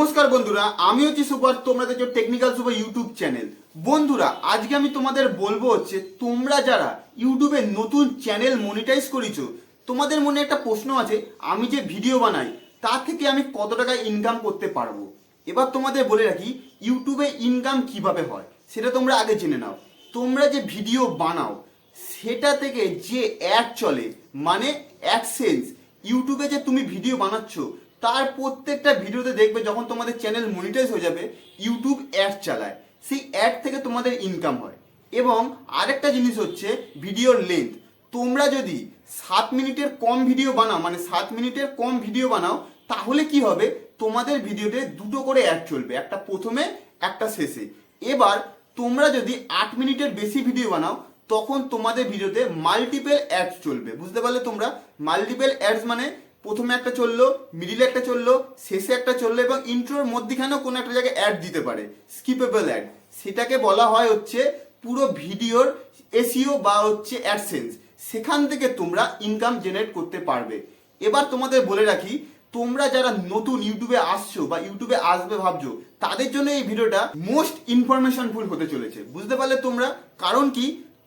নমস্কার বন্ধুরা, আমি হচ্ছি সুপার, তোমরা দেখছো টেকনিক্যাল সুপার ইউটিউব চ্যানেল। বন্ধুরা, আজকে আমি তোমাদের বলবো হচ্ছে তোমরা যারা ইউটিউবে নতুন চ্যানেল মনিটাইজ করেছো, তোমাদের মনে একটা প্রশ্ন আছে, আমি যে ভিডিও বানাই তার থেকে আমি কত টাকা ইনকাম করতে পারবো। এবার তোমাদের বলে রাখি ইউটিউবে ইনকাম কিভাবে হয় সেটা তোমরা আগে জেনে নাও। তোমরা যে ভিডিও বানাও সেটা থেকে যে অ্যাড চলে, মানে অ্যাডসেন্স, ইউটিউবে যে তুমি ভিডিও বানাচ্ছ তার প্রত্যেকটা ভিডিওতে দেখবে যখন তোমাদের চ্যানেল মনিটাইজ হয়ে যাবে ইউটিউব অ্যাড চালায়, সেই অ্যাড থেকে তোমাদের ইনকাম হয়। এবং আরেকটা জিনিস হচ্ছে ভিডিওর লেন্থ। তোমরা যদি 7 মিনিটের কম ভিডিও বানাও, মানে 7 মিনিটের কম ভিডিও বানাও, তাহলে কি হবে, তোমাদের ভিডিওতে দুটো করে অ্যাড চলবে, একটা প্রথমে একটা শেষে। এবার তোমরা যদি 8 মিনিটের বেশি ভিডিও বানাও তখন তোমাদের ভিডিওতে মাল্টিপল অ্যাডস চলবে। বুঝতে পারলে তোমরা? মাল্টিপল অ্যাডস মানে প্রথমে একটা চললো, মিডিলে একটা চললো, শেষে একটা চললো, এবং ইন্ট্রোর মধ্যখানেও কোনো একটা জায়গায় অ্যাড দিতে পারে, স্কিপেবল অ্যাড। সেটাকে বলা হয় হচ্ছে পুরো ভিডিওর এসইও বা হচ্ছে অ্যাডসেন্স। সেখান থেকে তোমরা ইনকাম জেনারেট করতে পারবে। এবার তোমাদের বলে রাখি, তোমরা যারা নতুন ইউটিউবে আসছো বা ইউটিউবে আসবে ভাবছো, তাদের জন্য এই ভিডিওটা মোস্ট ইনফরমেশনফুল হতে চলেছে। বুঝতে পারলে তোমরা? কারণ কি,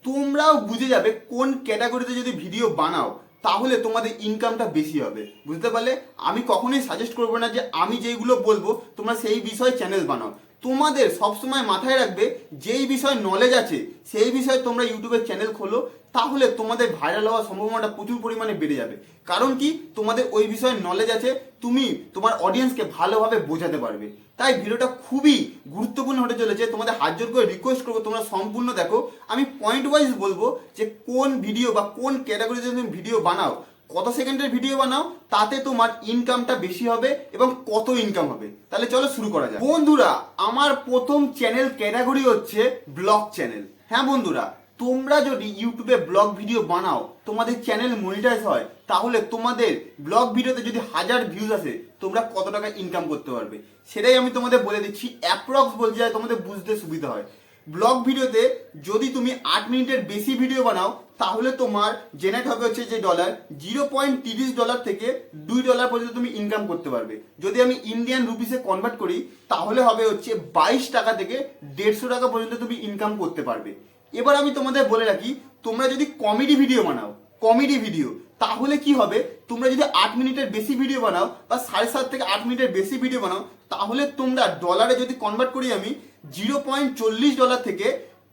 তোমরাও বুঝে যাবে কোন ক্যাটাগরিতে যদি ভিডিও বানাও তাহলে তোমাদের ইনকামটা বেশি হবে। বুঝতে পারলে? আমি কখনোই সাজেস্ট করবো না যে আমি যেইগুলো বলবো তোমরা সেই বিষয়ে চ্যানেল বানাও। তোমাদের সবসময় মাথায় রাখবে যেই বিষয়ে নলেজ আছে সেই বিষয়ে তোমরা ইউটিউবের চ্যানেল খোলো, তাহলে তোমাদের ভাইরাল হওয়ার সম্ভাবনাটা প্রচুর পরিমাণে বেড়ে যাবে। কারণ কি, তোমাদের ওই বিষয়ে নলেজ আছে, তুমি তোমার অডিয়েন্সকে ভালোভাবে বোঝাতে পারবে। তাই ভিডিওটা খুবই গুরুত্বপূর্ণ হতে চলেছে। তোমাদের হাত জোর করে রিকোয়েস্ট করবো তোমরা সম্পূর্ণ দেখো। আমি পয়েন্ট ওয়াইজ বলবো যে কোন ভিডিও বা কোন ক্যাটাগরিতে তুমি ভিডিও বানাও, কত সেকেন্ডের ভিডিও বানাও, তাতে তোমার ইনকামটা বেশি হবে এবং কত ইনকাম হবে। তাহলে চলো শুরু করা যাক। বন্ধুরা, আমার প্রথম চ্যানেল ক্যাটাগরি হচ্ছে ব্লগ চ্যানেল। হ্যাঁ বন্ধুরা, তোমরা যদি ইউটিউবে ব্লগ ভিডিও বানাও, তোমাদের চ্যানেল মনিটাইজ হয়, তাহলে তোমাদের ব্লগ ভিডিওতে যদি 1000 ভিউজ আসে তোমরা কত টাকা ইনকাম করতে পারবে সেটাই আমি তোমাদের বলে দিচ্ছি। অ্যাপ্রক্স বলছি যাতে তোমাদের বুঝতে সুবিধা হয়। ব্লগ ভিডিওতে যদি তুমি 8 মিনিটের বেশি ভিডিও বানাও তাহলে তোমার জেনারেট হবে হচ্ছে যে ডলার, $0.30 থেকে $2 পর্যন্ত তুমি ইনকাম করতে পারবে। যদি আমি ইন্ডিয়ান রুপিসে কনভার্ট করি তাহলে হবে হচ্ছে 22 টাকা থেকে 150 টাকা পর্যন্ত তুমি ইনকাম করতে পারবে। এবার আমি তোমাদের বলে রাখি, তোমরা যদি কমেডি ভিডিও বানাও, কমেডি ভিডিও, তাহলে কি হবে, তোমরা যদি 8 মিনিটের বেশি ভিডিও বানাও বা 7.5 থেকে 8 মিনিটের বেশি ভিডিও বানাও, তাহলে তোমরা ডলারে যদি কনভার্ট করি আমি $0.40 থেকে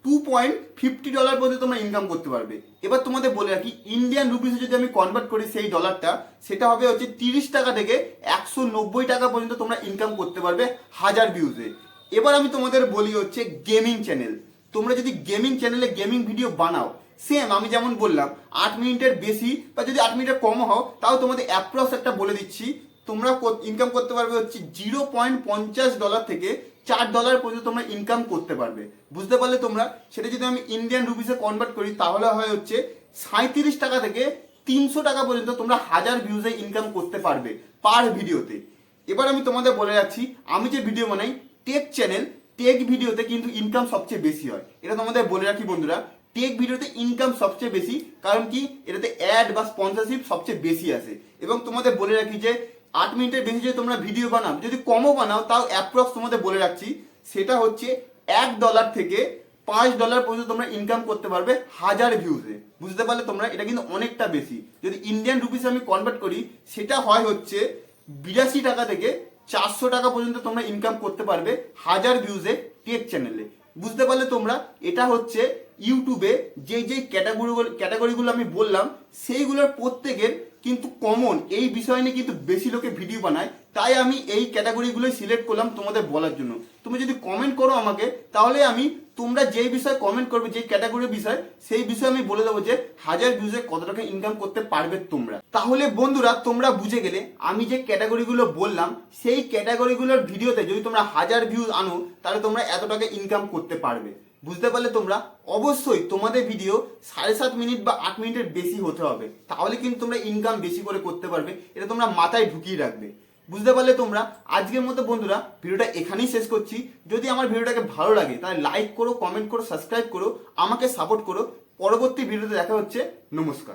$2.50 পর্যন্ত তোমরা ইনকাম করতে পারবে। এবার তোমাদের বলে রাখি, ইন্ডিয়ান রুপিসে যদি আমি কনভার্ট করি সেই ডলারটা, সেটা হবে হচ্ছে 30 টাকা থেকে 190 টাকা পর্যন্ত তোমরা ইনকাম করতে পারবে 1000 ভিউজে। এবার আমি তোমাদের বলি হচ্ছে গেমিং চ্যানেল। তোমরা যদি গেমিং চ্যানেলে গেমিং ভিডিও বানাও, সেম আমি যেমন বললাম 8 মিনিটের বেশি বা যদি 8 মিনিটের কম হও, তাও তোমাদের অ্যাপ্রক্স একটা বলে দিচ্ছি, তোমরা ইনকাম করতে পারবে হচ্ছে $0.50 থেকে $4 পর্যন্ত তোমরা ইনকাম করতে পারবে। বুঝতে পারলে তোমরা? সেটা যদি আমি ইন্ডিয়ান রুপিসে কনভার্ট করি তাহলে হয় হচ্ছে 37 টাকা থেকে 300 টাকা পর্যন্ত তোমরা 1000 ভিউজে ইনকাম করতে পারবে পার ভিডিওতে। এবার আমি তোমাদের বলে যাচ্ছি, আমি যে ভিডিও বানাই টেক চ্যানেল, টেক ভিডিওতে কিন্তু ইনকাম সবচেয়ে বেশি হয়। এটা তোমাদের বলে রাখি বন্ধুরা, টেক ভিডিওতে ইনকাম সবচেয়ে বেশি। কারণ কি, এটাতে অ্যাড বা স্পন্সরশিপ সবচেয়ে বেশি আসে। এবং তোমাদের বলে রাখি যে 8 মিনিটের বেশি যদি তোমরা ভিডিও বানাও, যদি কমও বানাও, তাও অ্যাপ্রক্স তোমাদের বলে রাখছি, সেটা হচ্ছে $1 থেকে $5 পর্যন্ত তোমরা ইনকাম করতে পারবে 1000 ভিউজে। বুঝতে পারলে তোমরা? এটা কিন্তু অনেকটা বেশি। যদি ইন্ডিয়ান রুপিসে আমি কনভার্ট করি সেটা হয় হচ্ছে 82 টাকা থেকে 400 টাকা পর্যন্ত তোমরা ইনকাম করতে পারবে 1000 ভিউজে টেক চ্যানেলে। বুঝতে পারলে তোমরা? এটা হচ্ছে ইউটিউবে যেই ক্যাটাগরিগুলো আমি বললাম সেইগুলোর প্রত্যেকের কিন্তু কমন এই বিষয় নিয়ে কিন্তু বেশি লোকে ভিডিও বানায়। তাই আমি এই ক্যাটাগরিগুলোই সিলেক্ট করলাম তোমাদের বলার জন্য। তুমি যদি কমেন্ট করো আমাকে, তাহলে আমি তোমরা যেই বিষয়ে কমেন্ট করবে, যেই ক্যাটাগরির বিষয়, সেই বিষয়ে আমি বলে দেবো যে 1000 ভিউজে কত টাকা ইনকাম করতে পারবে তোমরা। তাহলে বন্ধুরা, তোমরা বুঝে গেলে আমি যে ক্যাটাগরিগুলো বললাম সেই ক্যাটাগরিগুলোর ভিডিওতে যদি তোমরা 1000 ভিউজ আনো তাহলে তোমরা এত টাকা ইনকাম করতে পারবে। বুঝতে পারলে তোমরা? অবশ্যই তোমাদের ভিডিও 7.5 মিনিট বা 8 মিনিটের বেশি হতে হবে, তাহলে কিন্তু তোমরা ইনকাম বেশি করে করতে পারবে। এটা তোমরা মাথায় ঢুকিয়ে রাখবে। বুঝতে পারলে তোমরা? আজকের মতো বন্ধুরা ভিডিওটা এখানেই শেষ করছি। যদি আমার ভিডিওটাকে ভালো লাগে তাহলে লাইক করো, কমেন্ট করো, সাবস্ক্রাইব করো, আমাকে সাপোর্ট করো। পরবর্তী ভিডিওতে দেখা হচ্ছে। নমস্কার।